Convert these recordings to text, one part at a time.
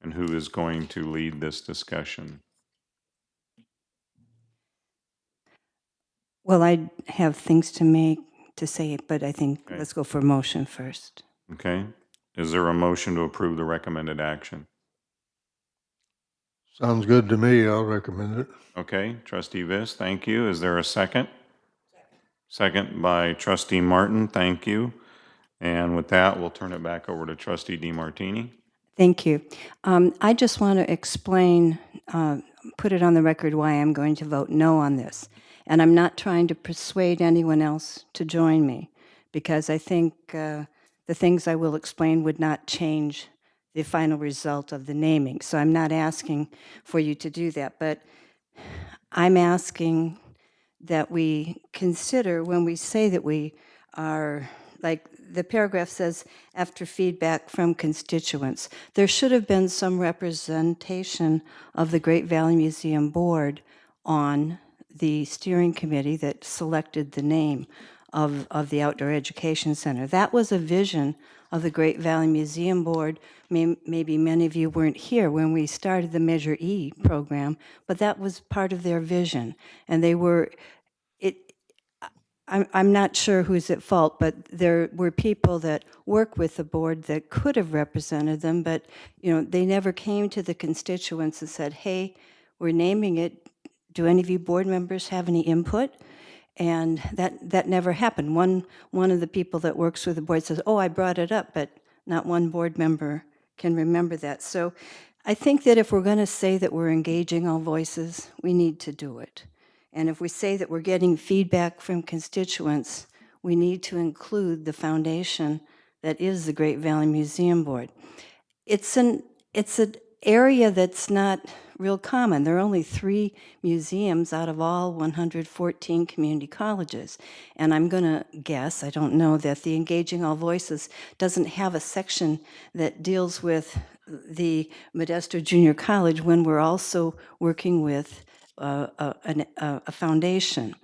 And who is going to lead this discussion? Well, I have things to say, but I think Okay. let's go for motion first. Okay. Is there a motion to approve the recommended action? Sounds good to me. I'll recommend it. Okay, Trustee Viss, thank you. Is there a second? Second by Trustee Martin, thank you. And with that, we'll turn it back over to Trustee DeMartini. Thank you. I just want to explain, put it on the record why I'm going to vote no on this. And I'm not trying to persuade anyone else to join me, because I think the things I will explain would not change the final result of the naming. So I'm not asking for you to do that, but I'm asking that we consider when we say that we are, like the paragraph says, after feedback from constituents, there should have been some representation of the Great Valley Museum Board on the steering committee that selected the name of the Outdoor Education Center. That was a vision of the Great Valley Museum Board. Maybe many of you weren't here when we started the Measure E program, but that was part of their vision. And they were, I'm not sure who's at fault, but there were people that work with the board that could have represented them, but they never came to the constituents and said, hey, we're naming it. Do any of you board members have any input? And that never happened. One of the people that works with the board says, oh, I brought it up, but not one board member can remember that. So I think that if we're going to say that we're engaging all voices, we need to do it. And if we say that we're getting feedback from constituents, we need to include the foundation that is the Great Valley Museum Board. It's an area that's not real common. There are only 3 museums out of all 114 community colleges. And I'm going to guess, I don't know, that the Engaging All Voices doesn't have a section that deals with the Modesto Junior College when we're also working with a foundation.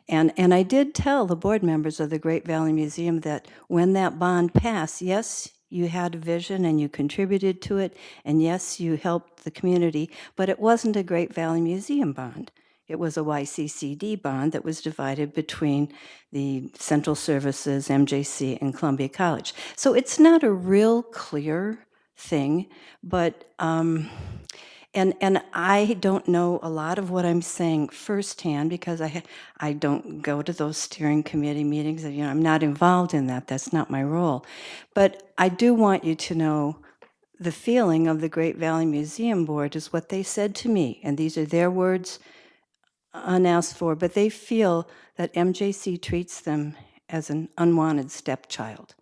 And I did tell the board members of the Great Valley Museum that when that bond passed, yes, you had a vision and you contributed to it, and yes, you helped the community, but it wasn't a Great Valley Museum bond. It was a YCCD bond that was divided between the Central Services, MJC, and Columbia College. So it's not a real clear thing, but and I don't know a lot of what I'm saying firsthand because I don't go to those steering committee meetings. I'm not involved in that. That's not my role. But I do want you to know the feeling of the Great Valley Museum Board is what they said to me, and these are their words unasked for, but they feel that MJC treats them as an unwanted stepchild.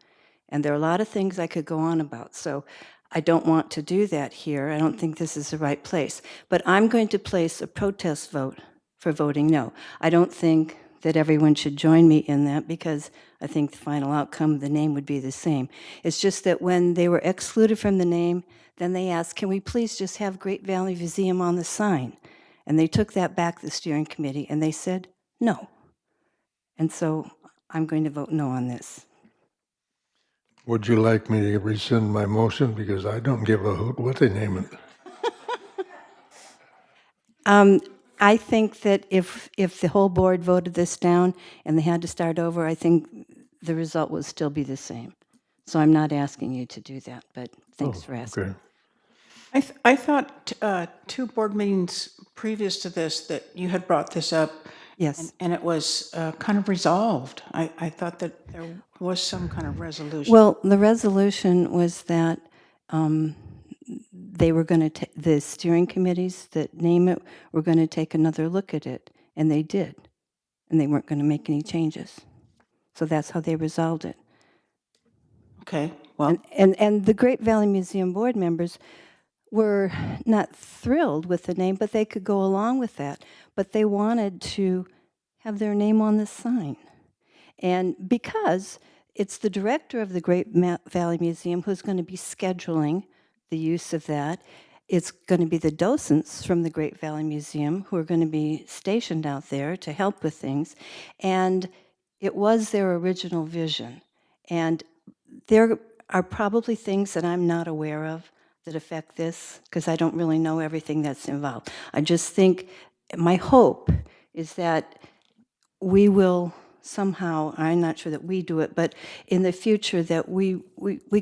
And there are a lot of things I could go on about. So I don't want to do that here. I don't think this is the right place. But I'm going to place a protest vote for voting no. I don't think that everyone should join me in that because I think the final outcome of the name would be the same. It's just that when they were excluded from the name, then they asked, can we please just have Great Valley Museum on the sign? And they took that back to the steering committee and they said no. And so I'm going to vote no on this. Would you like me to rescind my motion? Because I don't give a hoot what they name it. I think that if the whole board voted this down and they had to start over, I think the result would still be the same. So I'm not asking you to do that, but thanks for asking. Okay. I thought 2 board meetings previous to this that you had brought this up. Yes. And it was kind of resolved. I thought that there was some kind of resolution. Well, the resolution was that they were going to, the steering committees that name it were going to take another look at it, and they did. And they weren't going to make any changes. So that's how they resolved it. Okay, well, And the Great Valley Museum board members were not thrilled with the name, but they could go along with that. But they wanted to have their name on the sign. And because it's the director of the Great Valley Museum who's going to be scheduling the use of that, it's going to be the docents from the Great Valley Museum who are going to be stationed out there to help with things. And it was their original vision. And there are probably things that I'm not aware of that affect this, because I don't really know everything that's involved. I just think, my hope is that we will somehow, I'm not sure that we do it, but in the future that we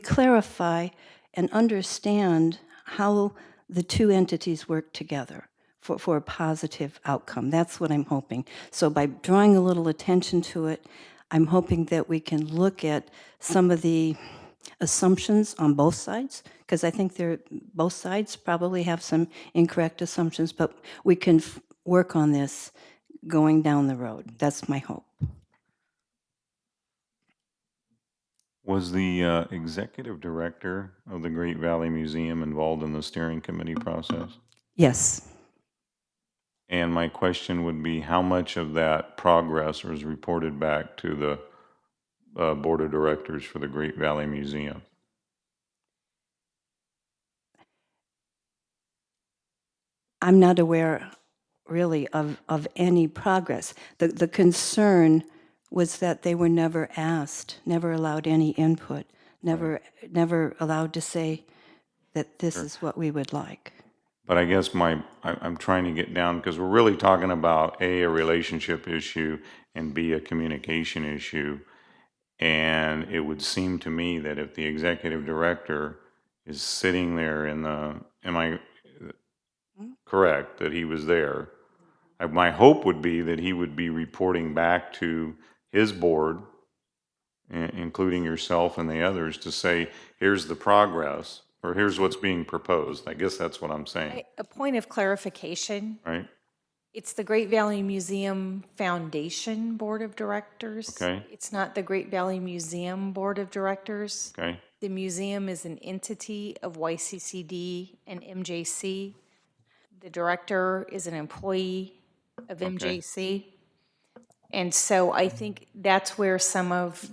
clarify and understand how the two entities work together for a positive outcome. That's what I'm hoping. So by drawing a little attention to it, I'm hoping that we can look at some of the assumptions on both sides, because I think both sides probably have some incorrect assumptions, but we can work on this going down the road. That's my hope. Was the executive director of the Great Valley Museum involved in the steering committee process? Yes. And my question would be, how much of that progress was reported back to the board of directors for the Great Valley Museum? I'm not aware really of any progress. The concern was that they were never asked, never allowed any input, never allowed to say that this is what we would like. But I guess I'm trying to get down, because we're really talking about A, a relationship issue, and B, a communication issue. And it would seem to me that if the executive director is sitting there am I correct that he was there? My hope would be that he would be reporting back to his board, including yourself and the others, to say, here's the progress, or here's what's being proposed. I guess that's what I'm saying, A point of clarification, right? it's the Great Valley Museum Foundation Board of Directors. Okay. It's not the Great Valley Museum Board of Directors. Okay, The museum is an entity of YCCD and MJC. The director is an employee of MJC. And so I think that's where some of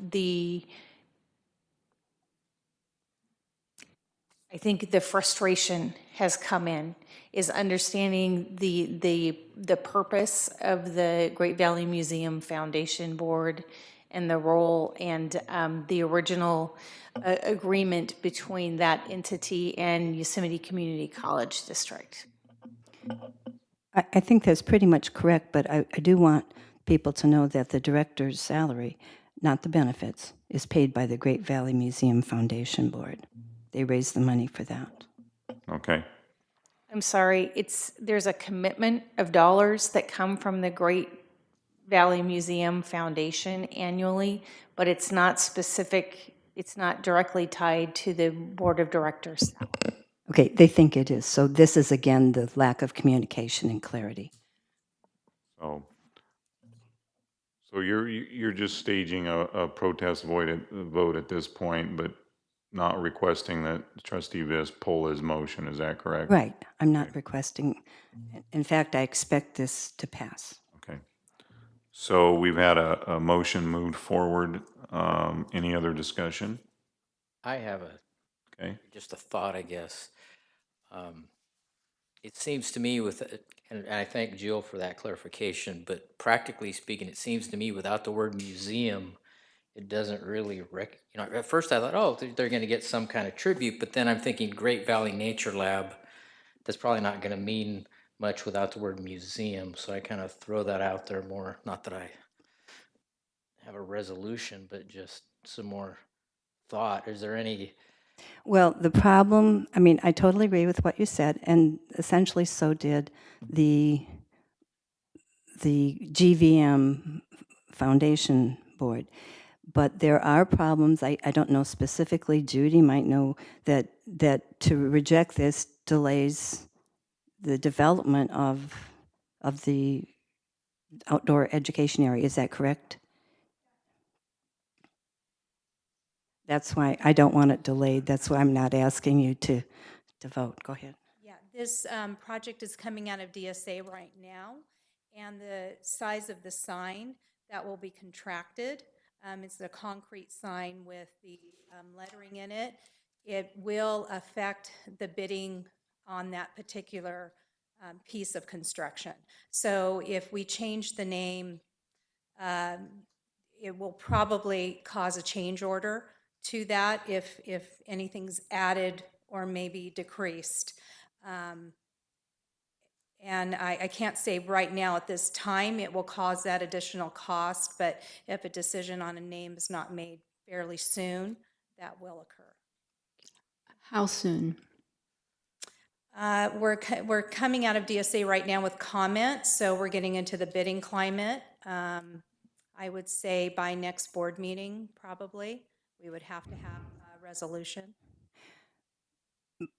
I think the frustration has come in, is understanding the purpose of the Great Valley Museum Foundation Board and the role and the original agreement between that entity and Yosemite Community College District. I think that's pretty much correct, but I do want people to know that the director's salary, not the benefits, is paid by the Great Valley Museum Foundation Board. They raise the money for that. okay. I'm sorry, there's a commitment of dollars that come from the Great Valley Museum Foundation annually, but it's not specific, it's not directly tied to the board of directors. Okay, they think it is. So this is, again, the lack of communication and clarity. So you're just staging a protest vote at this point, but not requesting that Trustee Viss pull his motion, is that correct? Right. I'm not requesting. In fact, I expect this to pass. Okay. So we've had a motion moved forward. Any other discussion? I have Okay. just a thought, I guess. It seems to me and I thank Jill for that clarification, but practically speaking, it seems to me without the word museum, it doesn't really at first I thought, oh, they're going to get some kind of tribute, but then I'm thinking Great Valley Nature Lab, that's probably not going to mean much without the word museum, so I kind of throw that out there more, not that I have a resolution, but just some more thought. Is there any... Well, the problem, I mean, I totally agree with what you said, and essentially so did the GVM Foundation Board. But there are problems, I don't know specifically, Judy might know, that to reject this delays the development of the outdoor education area. Is that correct? That's why I don't want it delayed. That's why I'm not asking you to vote. Go ahead. Yeah, this project is coming out of DSA right now, and the size of the sign that will be contracted, it's a concrete sign with the lettering in it. It will affect the bidding on that particular piece of construction. So if we change the name, it will probably cause a change order to that if anything's added or maybe decreased. And I can't say right now at this time it will cause that additional cost, but if a decision on a name is not made fairly soon, that will occur. How soon? We're coming out of DSA right now with comments, so we're getting into the bidding climate. I would say by next board meeting, probably, we would have to have a resolution.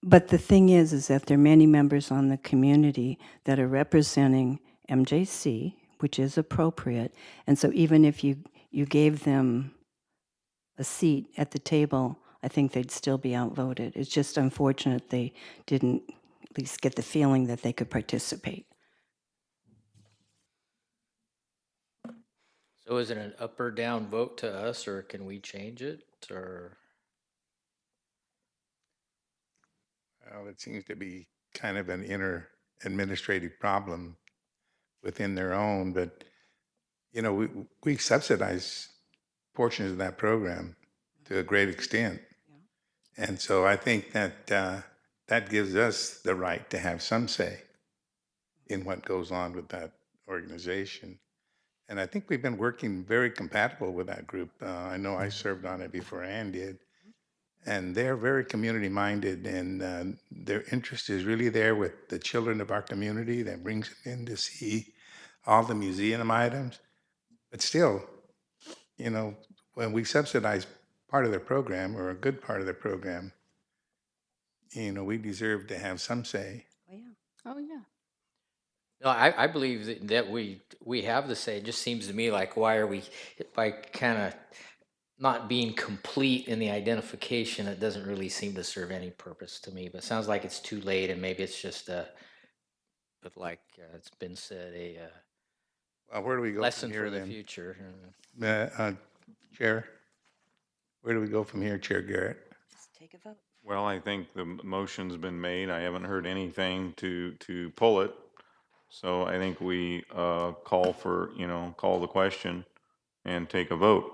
But the thing is that there are many members on the community that are representing MJC, which is appropriate. And so even if you gave them a seat at the table, I think they'd still be outvoted. It's just unfortunate they didn't at least get the feeling that they could participate. So is it an up or down vote to us, or can we change it, or? Well, it seems to be kind of an inner administrative problem within their own, but, you know, we subsidize portions of that program to a great extent. And so I think that that gives us the right to have some say in what goes on with that organization. And I think we've been working very compatible with that group. I know I served on it before Ann did. And they're very community-minded, and their interest is really there with the children of our community. That brings them in to see all the museum items. But still, you know, when we subsidize part of their program, or a good part of their program, you know, we deserve to have some say. Oh, yeah. Oh, yeah. No, I believe that we have the say. It just seems to me like, why are we, by kind of not being complete in the identification, it doesn't really seem to serve any purpose to me. But it sounds like it's too late, and maybe it's just but like it's been said, Well, where do we go lesson from here for the then? future. Chair, where do we go from here, Chair Garrett? Just take a vote. Well, I think the motion's been made. I haven't heard anything to pull it. So I think we call the question and take a vote.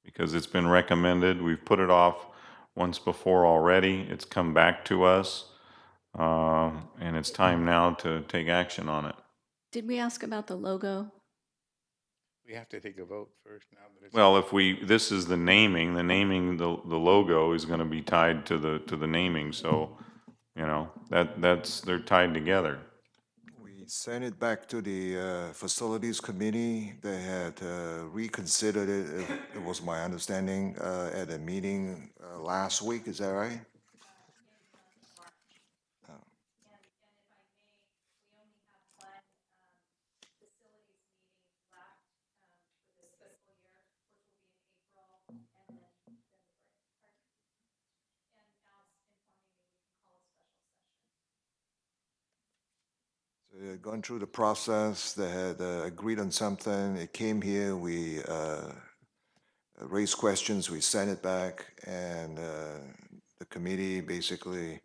Because it's been recommended. We've put it off once before already. It's come back to us. And it's time now to take action on it. Did we ask about the logo? We have to take a vote first now that it's. Well, this is the naming, the logo is gonna be tied to the naming, so, you know, they're tied together. We sent it back to the Facilities Committee. They had reconsidered it. It was my understanding at a meeting last week. Is that right? So they had gone through the process. They had agreed on something. It came here. We raised questions. We sent it back, and the committee basically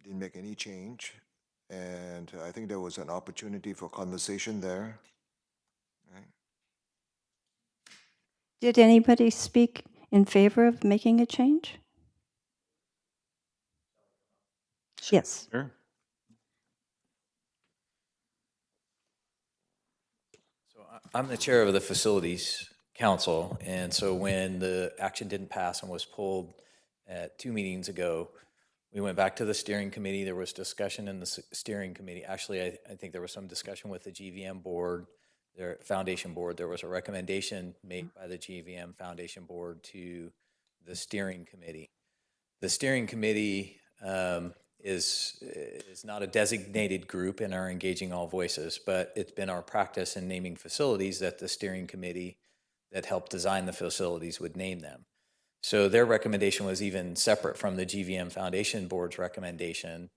didn't make any change. And I think there was an opportunity for conversation there. Right? Did anybody speak in favor of making a change? Yes. Sure. So I'm the chair of the Facilities Council, and so when the action didn't pass and was pulled at 2 meetings ago, we went back to the steering committee. There was discussion in the steering committee. Actually, I think there was some discussion with the GVM board, their foundation board. There was a recommendation made by the GVM foundation board to the steering committee. The steering committee is not a designated group and are engaging all voices, but it's been our practice in naming facilities that the steering committee that helped design the facilities would name them. So their recommendation was even separate from the GVM Foundation Board's recommendation,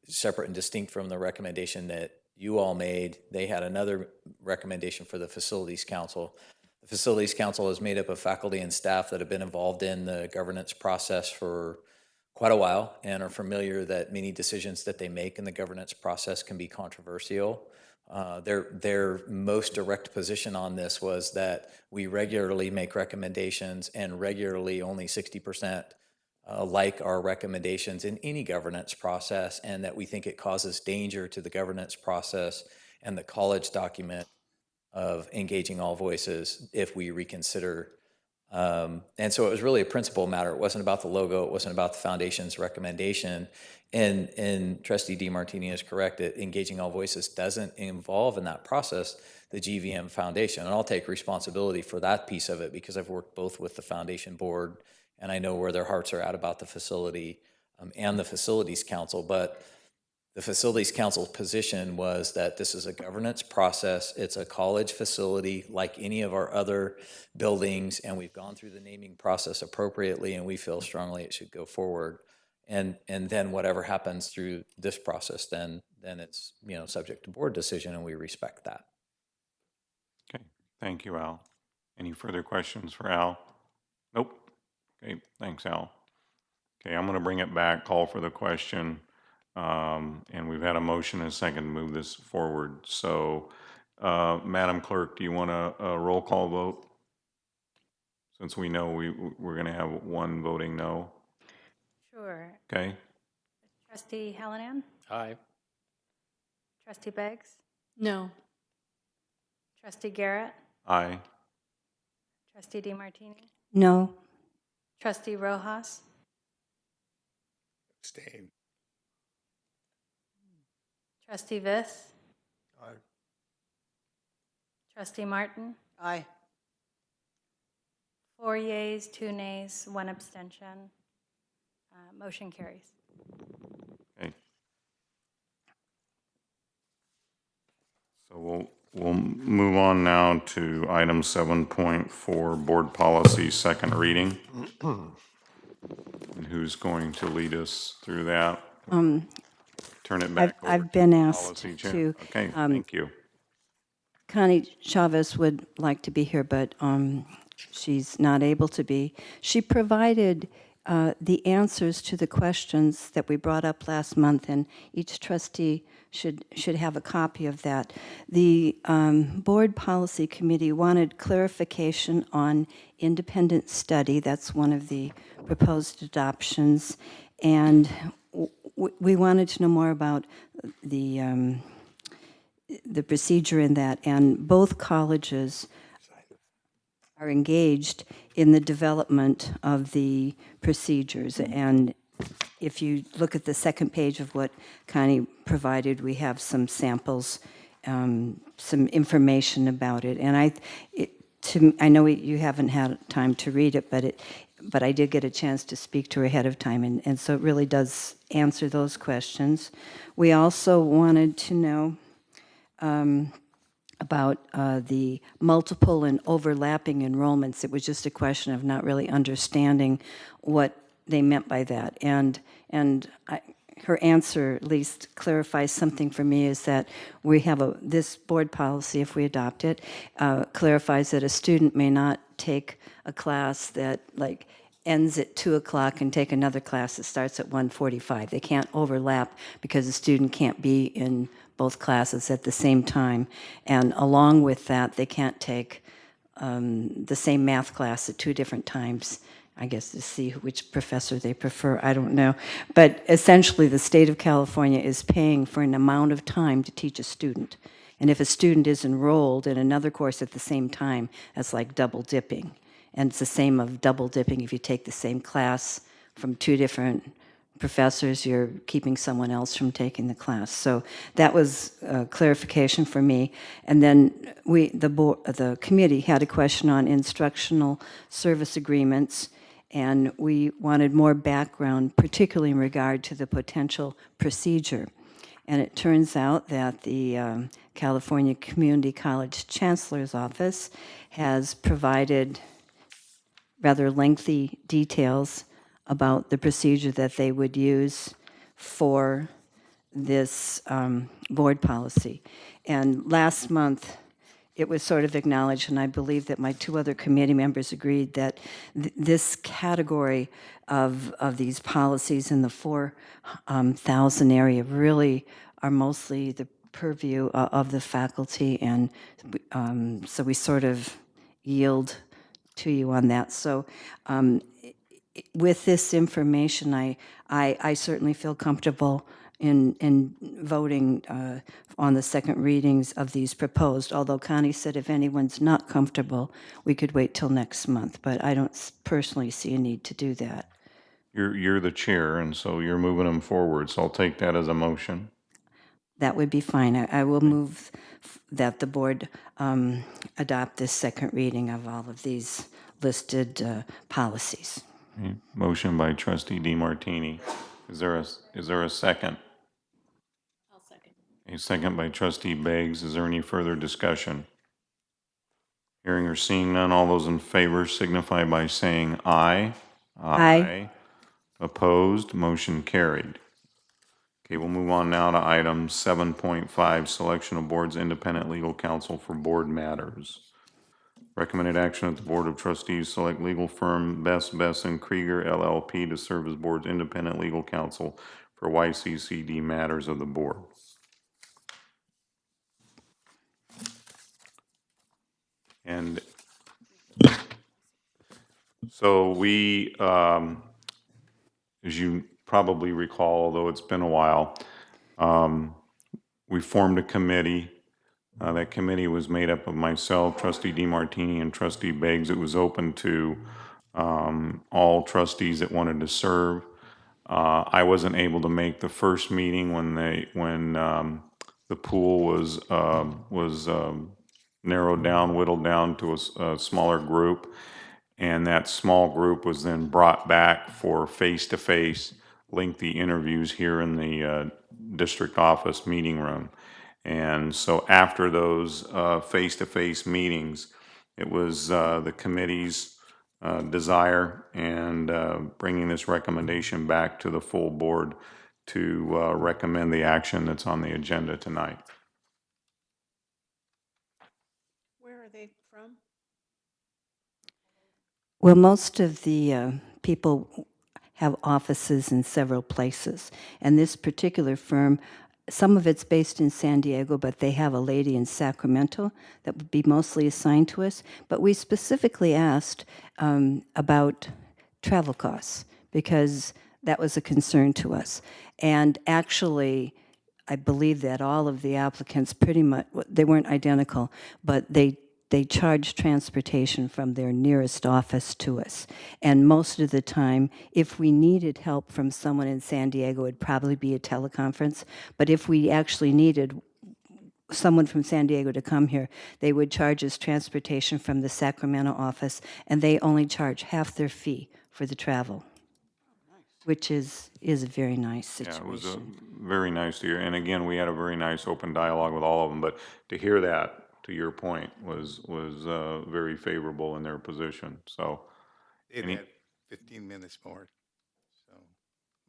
separate and distinct from the recommendation that you all made. They had another recommendation for the Facilities Council. The Facilities Council is made up of faculty and staff that have been involved in the governance process for quite a while and are familiar that many decisions that they make in the governance process can be controversial. Their most direct position on this was that we regularly make recommendations and regularly only 60% like our recommendations in any governance process, and that we think it causes danger to the governance process and the college document of engaging all voices if we reconsider. And so it was really a principle matter. It wasn't about the logo. It wasn't about the foundation's recommendation. And Trustee DeMartini is correct that engaging all voices doesn't involve in that process the GVM Foundation. And I'll take responsibility for that piece of it because I've worked both with the foundation board and I know where their hearts are at about the facility and the facilities council. But the facilities council's position was that this is a governance process. It's a college facility like any of our other buildings, and we've gone through the naming process appropriately, and we feel strongly it should go forward. And then whatever happens through this process, then it's, you know, subject to board decision, and we respect that. Okay, thank you, Al. Any further questions for Al? Nope. Okay, thanks, Al. Okay, I'm going to bring it back, call for the question. And we've had a motion and a second to move this forward. So, Madam Clerk, do you want a roll call vote? Since we know we're going to have one voting no. Sure. Okay, Trustee Hallinan? Aye. Trustee Beggs? No. Trustee Garrett? aye. Trustee DeMartini? No. Trustee Rojas? Abstain. Trustee Viss? Aye. Trustee Martin? Aye. 4 yeas, 2 nays, 1 abstention. Motion carries. Okay. So we'll move on now to item 7.4, board policy, second reading. And who's going to lead us through that? Turn it back over I've to been the asked policy chair. to, Okay, thank you. Connie Chavez would like to be here, but she's not able to be. She provided the answers to the questions that we brought up last month, and each trustee should have a copy of that. The Board Policy Committee wanted clarification on independent study. That's one of the proposed adoptions. And we wanted to know more about the procedure in that, and both colleges are engaged in the development of the procedures. And if you look at the second page of what Connie provided, we have some samples, some information about it. And I know you haven't had time to read it, but I did get a chance to speak to her ahead of time, and so it really does answer those questions. We also wanted to know about the multiple and overlapping enrollments. It was just a question of not really understanding what they meant by that. And her answer at least clarifies something for me, is that we have this board policy, if we adopt it, clarifies that a student may not take a class that like ends at 2 o'clock and take another class that starts at 1:45. They can't overlap because the student can't be in both classes at the same time. And along with that, they can't take the same math class at 2 different times, I guess, to see which professor they prefer. I don't know. But essentially, the state of California is paying for an amount of time to teach a student. And if a student is enrolled in another course at the same time, that's like double dipping. And it's the same of double dipping. If you take the same class from 2 different professors, you're keeping someone else from taking the class. So that was clarification for me. And then the committee had a question on instructional service agreements, and we wanted more background, particularly in regard to the potential procedure. And it turns out that the California Community College Chancellor's Office has provided rather lengthy details about the procedure that they would use for this board policy. And last month, it was sort of acknowledged, and I believe that my 2 other committee members agreed, that this category of these policies in the 4,000 area really are mostly the purview of the faculty, and so we sort of yield to you on that. So with this information, I certainly feel comfortable in voting on the second readings of these proposed, although Connie said if anyone's not comfortable, we could wait till next month, but I don't personally see a need to do that. You're the chair, and so you're moving them forward, so I'll take that as a motion. That would be fine. I will move that the board adopt this second reading of all of these listed policies. Okay, motion by trustee DeMartini. Is there a second? I'll second. A second by trustee Beggs. Is there any further discussion? Hearing or seeing none, all those in favor signify by saying aye. Aye. Opposed, motion carried. Okay, we'll move on now to item 7.5, selection of board's independent legal counsel for board matters. Recommended action that the Board of Trustees select legal firm Best and Krieger LLP to serve as board's independent legal counsel for YCCD matters of the board. And so we, as you probably recall, although it's been a while, we formed a committee. That committee was made up of myself, trustee DeMartini, and trustee Beggs. It was open to all trustees that wanted to serve. I wasn't able to make the first meeting when the pool was narrowed down, whittled down to a smaller group, and that small group was then brought back for face-to-face lengthy interviews here in the district office meeting room. And so after those face-to-face meetings, it was the committee's desire and bringing this recommendation back to the full board to recommend the action that's on the agenda tonight. Where are they from? Well, most of the people have offices in several places, and this particular firm, some of it's based in San Diego, but they have a lady in Sacramento that would be mostly assigned to us. But we specifically asked about travel costs because that was a concern to us. And actually, I believe that all of the applicants pretty much, they weren't identical, but they charged transportation from their nearest office to us. And most of the time, if we needed help from someone in San Diego, it'd probably be a teleconference. But if we actually needed someone from San Diego to come here, they would charge us transportation from the Sacramento office, and they only charge half their fee for the travel, which is a very nice situation. Yeah, it was very nice to hear. And again, we had a very nice open dialogue with all of them, but to hear that, to your point, was very favorable in their position. So It had 15 minutes more, so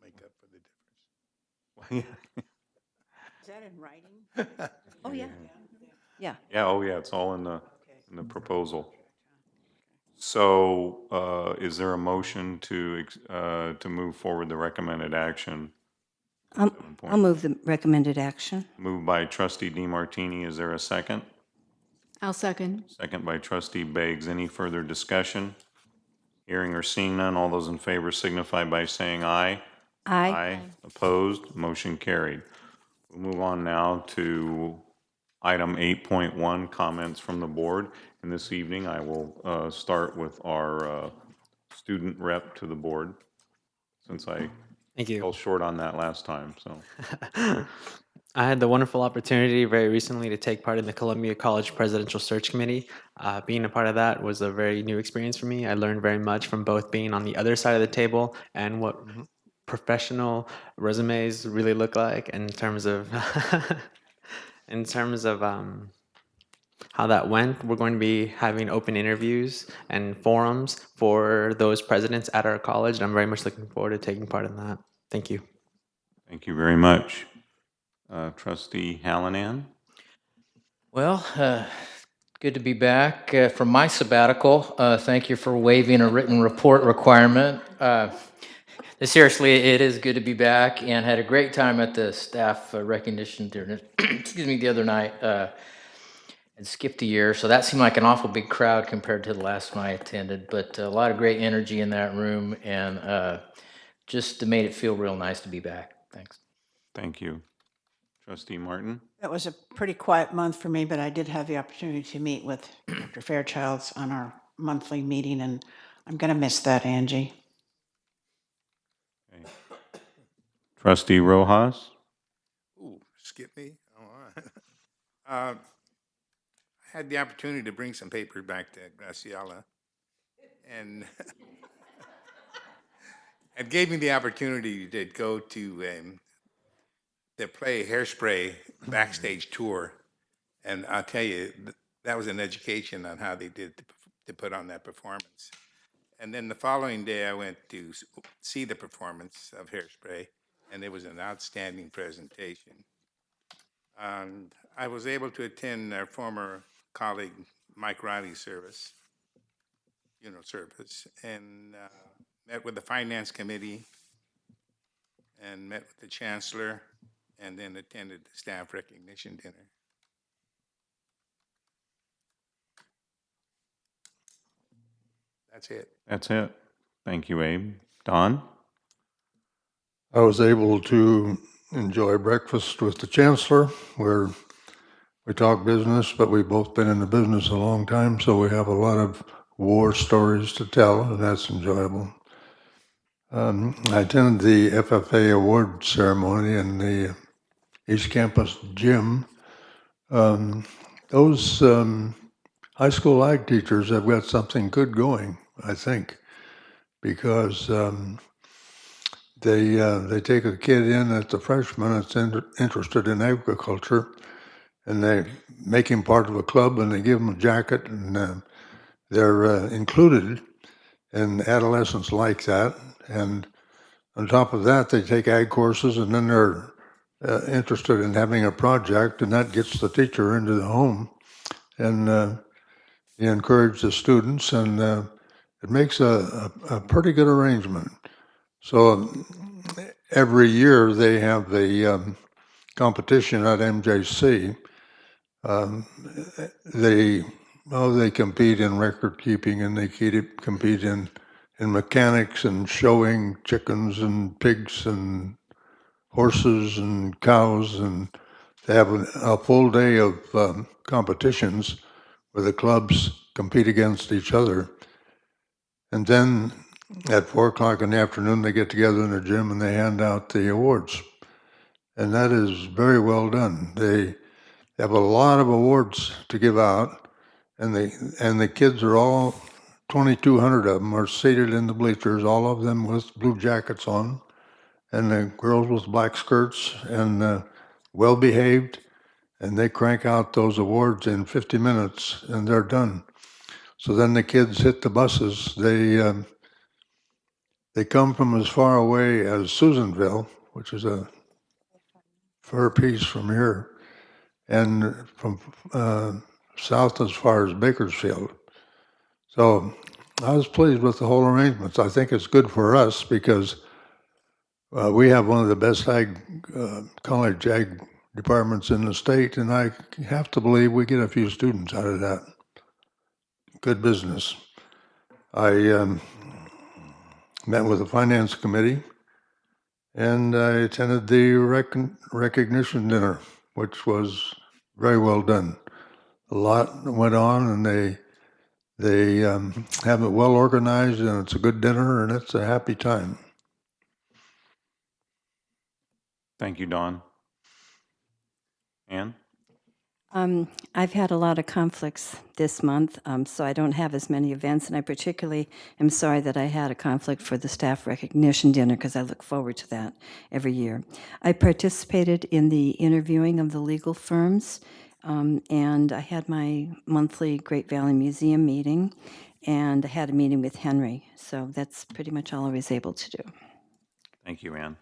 make up for the difference. Is that in writing? Oh, yeah. Yeah. Yeah, oh yeah, it's all in the proposal. So is there a motion to move forward the recommended action? I'll move the recommended action. Moved by trustee DeMartini. Is there a second? I'll second. Second by trustee Beggs. Any further discussion? Hearing or seeing none, all those in favor signify by saying aye. Aye. Opposed? Motion carried. We'll move on now to item 8.1, comments from the board. And this evening, I will start with our student rep to the board, since I Thank you. fell short on that last time, so. I had the wonderful opportunity very recently to take part in the Columbia College Presidential Search Committee. Being a part of that was a very new experience for me. I learned very much from both being on the other side of the table and what professional resumes really look like in terms of how that went. We're going to be having open interviews and forums for those presidents at our college, and I'm very much looking forward to taking part in that. Thank you. Thank you very much. Trustee Hallinan? Well, good to be back from my sabbatical. Thank you for waiving a written report requirement. Seriously, it is good to be back, and had a great time at the staff recognition dinner, excuse me, the other night. And skipped a year, so that seemed like an awful big crowd compared to the last one I attended, but a lot of great energy in that room, and just made it feel real nice to be back. Thanks. Thank you. Trustee Martin? That was a pretty quiet month for me, but I did have the opportunity to meet with Dr. Fairchilds on our monthly meeting, and I'm going to miss that, Angie. Okay. Trustee Rojas? Ooh, skip me? Oh, all right. I had the opportunity to bring some papers back to Graciela, and it gave me the opportunity to go to the play Hairspray backstage tour, and I'll tell you, that was an education on how they did to put on that performance. And then the following day, I went to see the performance of Hairspray, and it was an outstanding presentation. And I was able to attend our former colleague Mike Riley's service, and met with the finance committee, and met with the chancellor, and then attended the staff recognition dinner. That's it. That's it. Thank you, Abe. Don? I was able to enjoy breakfast with the chancellor where we talk business, but we've both been in the business a long time, so we have a lot of war stories to tell, and that's enjoyable. I attended the FFA award ceremony in the East Campus gym. Those high school ag teachers have got something good going, I think, because they take a kid in that's a freshman that's interested in agriculture, and they make him part of a club, and they give him a jacket, and they're included, and adolescents like that. And on top of that, they take ag courses, and then they're interested in having a project, and that gets the teacher into the home, and you encourage the students, and it makes a pretty good arrangement. So every year they have the competition at MJC. They compete in record keeping, and they compete in mechanics and showing chickens and pigs and horses and cows, and they have a full day of competitions where the clubs compete against each other. And then at 4 o'clock in the afternoon, they get together in the gym and they hand out the awards. And that is very well done. They have a lot of awards to give out, and the kids are all 2,200 of them are seated in the bleachers, all of them with blue jackets on, and the girls with black skirts, and well behaved, and they crank out those awards in 50 minutes and they're done. So then the kids hit the buses. They come from as far away as Susanville, which is a fair piece from here, and from south as far as Bakersfield. So I was pleased with the whole arrangements. I think it's good for us because we have one of the best college ag departments in the state, and I have to believe we get a few students out of that. Good business. I met with the finance committee, and I attended the recognition dinner, which was very well done. A lot went on, and they have it well organized, and it's a good dinner, and it's a happy time. Thank you, Don. Ann? I've had a lot of conflicts this month, so I don't have as many events, and I particularly am sorry that I had a conflict for the staff recognition dinner because I look forward to that every year. I participated in the interviewing of the legal firms, and I had my monthly Great Valley Museum meeting, and I had a meeting with Henry, so that's pretty much all I was able to do. Thank you, Ann.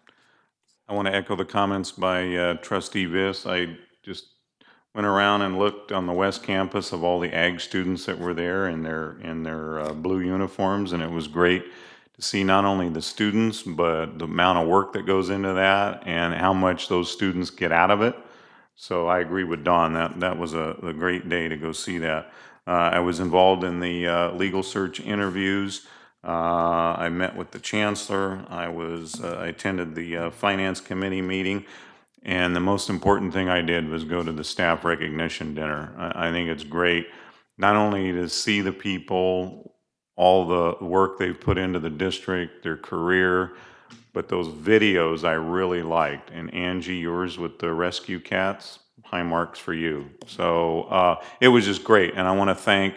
I want to echo the comments by Trustee Viss. I just went around and looked on the West Campus of all the ag students that were there in their blue uniforms, and it was great to see not only the students, but the amount of work that goes into that and how much those students get out of it. So I agree with Don, that was a great day to go see that. I was involved in the legal search interviews. I met with the chancellor. I attended the finance committee meeting. And the most important thing I did was go to the staff recognition dinner. I think it's great, not only to see the people, all the work they've put into the district, their career, but those videos I really liked. And Angie, yours with the rescue cats, high marks for you. So it was just great. And I want to thank,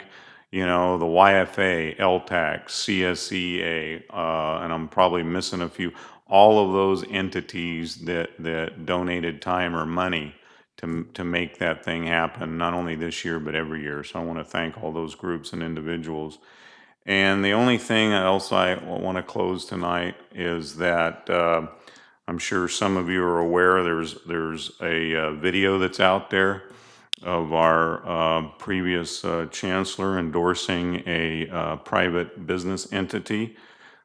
you know, the YFA, LTAC, CSEA, and I'm probably missing a few, all of those entities that donated time or money to make that thing happen, not only this year, but every year. So I want to thank all those groups and individuals. And the only thing else I want to close tonight is that I'm sure some of you are aware there's a video that's out there of our previous chancellor endorsing a private business entity.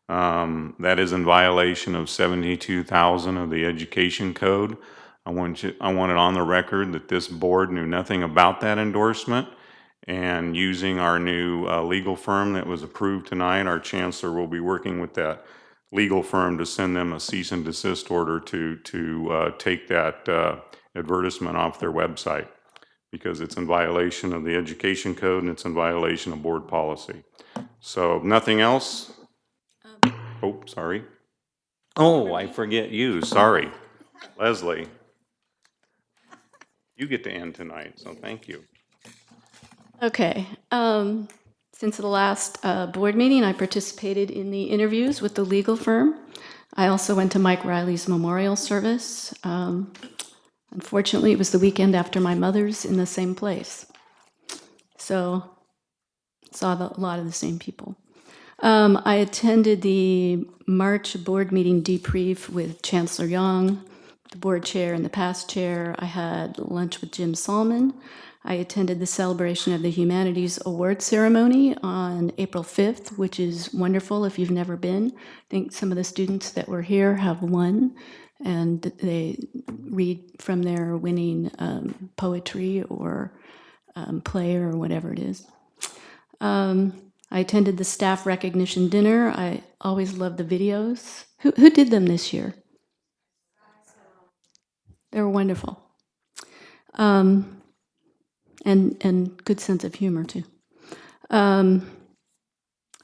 That is in violation of 72,000 of the Education Code. I want it on the record that this board knew nothing about that endorsement. And using our new legal firm that was approved tonight, our chancellor will be working with that legal firm to send them a cease and desist order to take that advertisement off their website, because it's in violation of the Education Code and it's in violation of board policy. So nothing else? Oh, sorry. Oh, I forget you, sorry. Leslie, you get to end tonight, so thank you. Okay. Since the last board meeting, I participated in the interviews with the legal firm. I also went to Mike Riley's memorial service. Unfortunately, it was the weekend after my mother's in the same place. So saw a lot of the same people. I attended the March board meeting debrief with Chancellor Young, the board chair and the past chair. I had lunch with Jim Salmon. I attended the celebration of the Humanities Award ceremony on April 5th, which is wonderful if you've never been. I think some of the students that were here have won, and they read from their winning poetry or play or whatever it is. I attended the staff recognition dinner. I always love the videos. Who did them this year? They were wonderful. And good sense of humor, too. I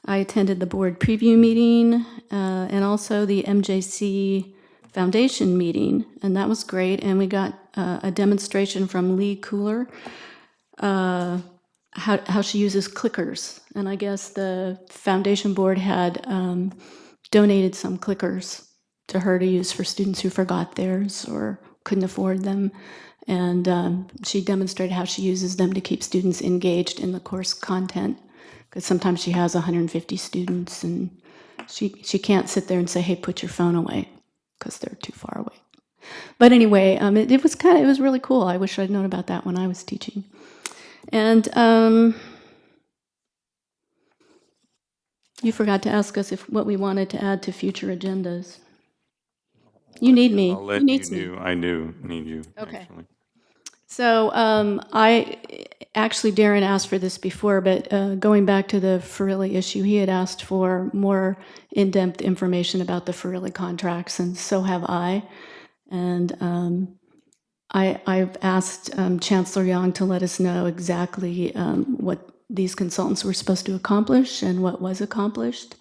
attended the board preview meeting and also the MJC Foundation meeting, and that was great. And we got a demonstration from Lee Cooler, how she uses clickers. And I guess the foundation board had donated some clickers to her to use for students who forgot theirs or couldn't afford them. And she demonstrated how she uses them to keep students engaged in the course content, because sometimes she has 150 students and she can't sit there and say, hey, put your phone away, because they're too far away. But anyway, it was really cool. I wish I'd known about that when I was teaching. And you forgot to ask us what we wanted to add to future agendas. You need me. I'll let you do. I do need you, okay. Actually. So Darren asked for this before, but going back to the Farilli issue, he had asked for more in-depth information about the Farilli contracts, and so have I. And I've asked Chancellor Young to let us know exactly what these consultants were supposed to accomplish and what was accomplished,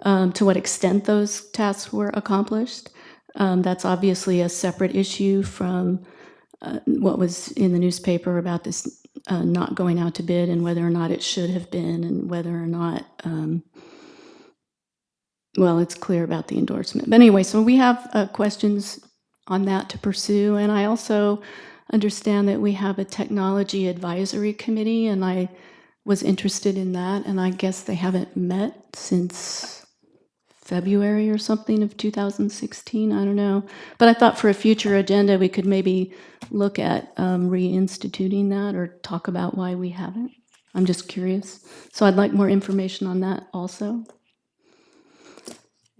to what extent those tasks were accomplished. That's obviously a separate issue from what was in the newspaper about this not going out to bid and whether or not it should have been, and whether or not, well, it's clear about the endorsement. But anyway, so we have questions on that to pursue. And I also understand that we have a technology advisory committee, and I was interested in that. And I guess they haven't met since February or something of 2016. I don't know. But I thought for a future agenda, we could maybe look at reinstituting that or talk about why we haven't. I'm just curious. So I'd like more information on that also.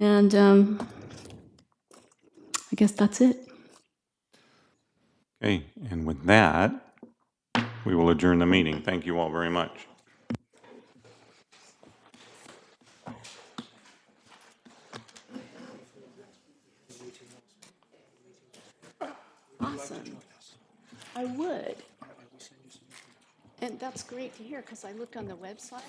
And I guess that's it. Okay, and with that, we will adjourn the meeting. Thank you all very much. Awesome. I would. And that's great to hear because I looked on the website